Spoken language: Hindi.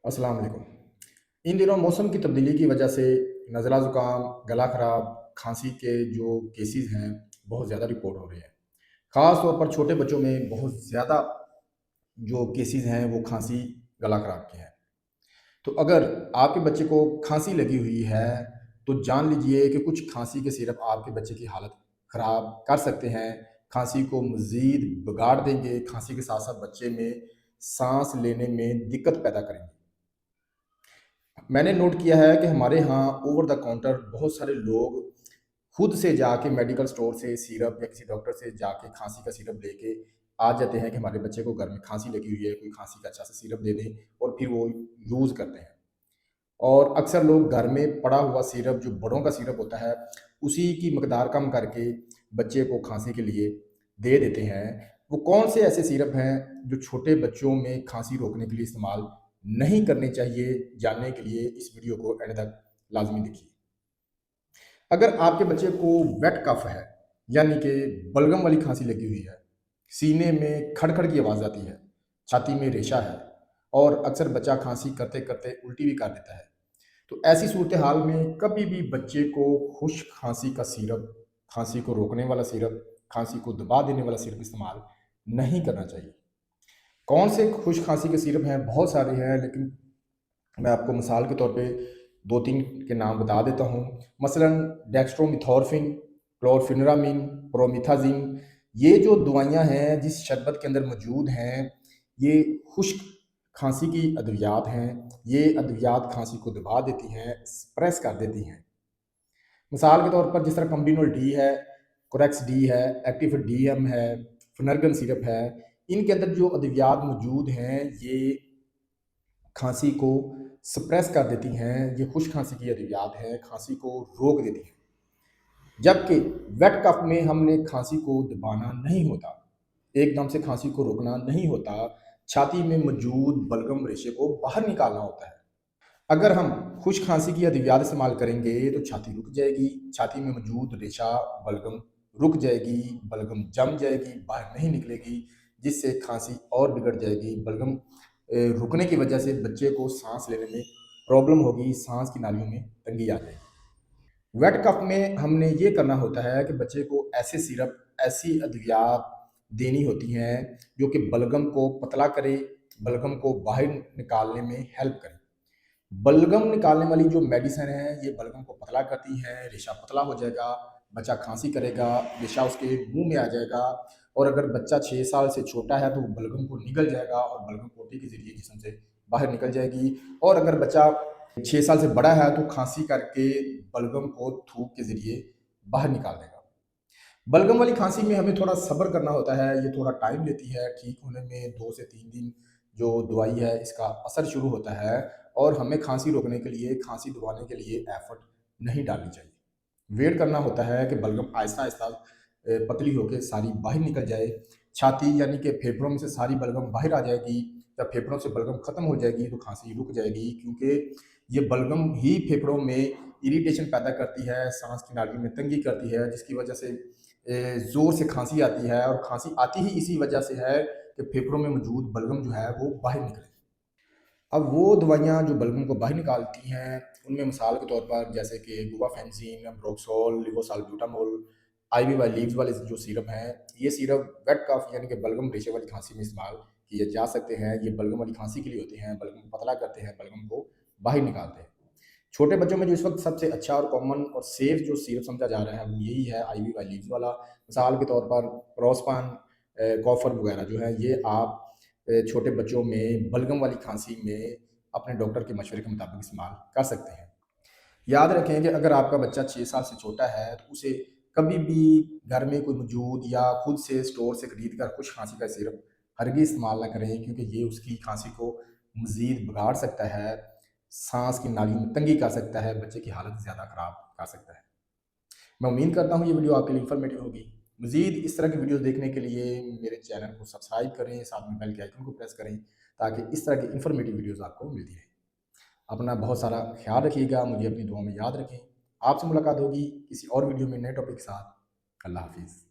अस्सलाम वालेकुम। इन दिनों मौसम की तब्दीली की वजह से नज़ला ज़ुकाम, गला ख़राब, खांसी के जो केसेस हैं, बहुत ज़्यादा रिपोर्ट हो रहे हैं। ख़ास तौर पर छोटे बच्चों में बहुत ज़्यादा जो केसेस हैं, वो खांसी, गला ख़राब के हैं। तो अगर आपके बच्चे को खांसी लगी हुई है, तो जान लीजिए कि कुछ खांसी के सिरप आपके बच्चे की हालत ख़राब कर सकते हैं। खांसी को मज़ीद बिगाड़ देंगे, खांसी के साथ-साथ बच्चे में साँस लेने में दिक्कत पैदा करेंगे। मैंने नोट किया है कि हमारे यहाँ ओवर द काउंटर बहुत सारे लोग खुद से जाके मेडिकल स्टोर से सिरप या किसी डॉक्टर से जाके खांसी का सिरप लेके आ जाते हैं कि हमारे बच्चे को घर में खांसी लगी हुई है, कोई खांसी का अच्छा सा सिरप दे दें और फिर वो यूज़ करते हैं। और अक्सर लोग घर में पड़ा हुआ सिरप जो बड़ों का सिरप होता है, उसी की मकदार कम करके बच्चे को खांसी के लिए दे देते हैं। वो कौन से ऐसे सिरप हैं जो छोटे बच्चों में खांसी रोकने के लिए इस्तेमाल नहीं करने चाहिए? जानने के लिए इस वीडियो को एंड तक लाज़मी देखिए। अगर आपके बच्चे को वेट कफ है, यानी कि बलगम वाली खांसी लगी हुई है, सीने में खड़-खड़ की आवाज़ आती है, छाती में रेशा है और अक्सर बच्चा खांसी करते-करते उल्टी भी कर देता है। तो ऐसी सूरत हाल में कभी भी बच्चे को खुश्क खांसी का सिरप, खांसी को रोकने वाला सिरप, खांसी को दबा देने वाला सिरप इस्तेमाल नहीं करना चाहिए। कौन से खुश्क खांसी के सिरप हैं? बहुत सारे हैं, लेकिन मैं आपको मिसाल के तौर पे 2-3 के नाम बता देता हूँ। मसलन डेक्स्ट्रोमेथोर्फिन, क्लोरफेनिरामिन, प्रोमिथाज़िन, ये जो दवाइयाँ हैं जिस शरबत के अंदर मौजूद हैं, ये खुश्क खाँसी की अद्वियात हैं। ये अद्वियात खाँसी को दबा देती हैं, सप्रेस कर देती हैं। मिसाल के तौर पर जिस तरह कम्बिनोल डी है, कोरेक्स डी है, एक्टिव डीएम है, फिनर्गन सिरप है, इनके अंदर जो अद्वियात मौजूद हैं, ये खांसी को सप्रेस कर देती हैं, ये खुश्क खांसी की अद्वियात हैं, खांसी को रोक देती हैं। जबकि वेट कफ में हमने खांसी को दबाना नहीं होता, एकदम से खांसी को रोकना नहीं होता, छाती में मौजूद बलगम रेशे को बाहर निकालना होता है। अगर हम खुश्क खांसी की अद्वियात इस्तेमाल करेंगे तो छाती रुक जाएगी, छाती में मौजूद रेशा बलगम रुक जाएगी, बलगम जम जाएगी, बाहर नहीं निकलेगी, जिससे खांसी और बिगड़ जाएगी। बलगम रुकने की वजह से बच्चे को सांस लेने में प्रॉब्लम होगी, सांस की नालियों में तंगी आ जाएगी। वेट कफ में हमने ये करना होता है कि बच्चे को ऐसे सिरप, ऐसी अद्वियात देनी होती हैं जो कि बलगम को पतला करे, बलगम को बाहर निकालने में हेल्प करे। बलगम निकालने वाली जो मेडिसिन है, ये बलगम को पतला करती है, रेशा पतला हो जाएगा, बच्चा खाँसी करेगा, रेशा उसके मुँह में आ जाएगा और अगर बच्चा 6 साल से छोटा है, तो वो बलगम को निगल जाएगा और बलगम पोटी के ज़रिए जिस्म से बाहर निकल जाएगी और अगर बच्चा 6 साल से बड़ा है, तो खाँसी करके बलगम को थूक के ज़रिए बाहर निकाल देगा। बलगम वाली खाँसी में हमें थोड़ा सब्र करना होता है, ये थोड़ा टाइम लेती है, ठीक होने में 2 से 3 दिन जो दवाई है इसका असर शुरू होता है और हमें खाँसी रोकने के लिए, खाँसी दबाने के लिए एफर्ट नहीं डालनी चाहिए। वेट करना होता है कि बलगम आहिस्ता-आहिस्ता पतली होके सारी बाहर निकल जाए। छाती यानी कि फेफड़ों में से सारी बलगम बाहर आ जाएगी, जब फेफड़ों से बलगम खत्म हो जाएगी तो खाँसी रुक जाएगी क्योंकि ये बलगम ही फेफड़ों में इरिटेशन पैदा करती है, साँस की नालियों में तंगी करती है, जिसकी वजह से ज़ोर से खाँसी आती है और खाँसी आती ही इसी वजह से है कि फेफड़ों में मौजूद बलगम जो है वो बाहर निकले। अब वो दवाइयाँ जो बलगम को बाहर निकालती हैं, उनमें मिसाल के तौर पर जैसे कि गुआफेंसिन, अम्ब्रोक्सोल, लिवोसाल्ब्यूटामोल, आईवी लीव्स वाले जो सिरप हैं, ये सिरप वेट कफ यानी कि बलगम रेशे वाली खाँसी में इस्तेमाल किए जा सकते हैं। ये बलगम वाली खाँसी के लिए होते हैं, बलगम को पतला करते हैं, बलगम को बाहर निकालते हैं। छोटे बच्चों में जो इस वक़्त सबसे अच्छा और कॉमन और सेफ जो सिरप समझा जा रहा है, वो यही है आईवी लीव्स वाला। मिसाल के तौर पर रोस्पान, कॉफर वगैरह जो है, ये आप छोटे बच्चों में बलगम वाली खाँसी में अपने डॉक्टर के मशवरे के मुताबिक इस्तेमाल कर सकते हैं। याद रखें कि अगर आपका बच्चा 6 साल से छोटा है, तो उसे कभी भी घर में कोई मौजूद या खुद से स्टोर से खरीद कर कुछ खाँसी का सिरप हरगिज़ इस्तेमाल ना करें क्योंकि ये उसकी खाँसी को मज़ीद बिगाड़ सकता है, साँस की नालियों में तंगी कर सकता है, बच्चे की हालत ज़्यादा ख़राब कर सकता है। मैं उम्मीद करता हूँ ये वीडियो आपके लिए इन्फॉर्मेटिव होगी। मज़ीद इस तरह की वीडियोज़ देखने के लिए मेरे चैनल को सब्सक्राइब करें, साथ में बेल के आइकन को प्रेस करें ताकि इस तरह की इन्फॉर्मेटिव वीडियोज़ आपको मिलती रहें। अपना बहुत सारा ख्याल रखिएगा, मुझे अपनी दुआ में याद रखें। आपसे मुलाकात होगी किसी और वीडियो में नए टॉपिक के साथ। अल्लाह हाफ़िज़।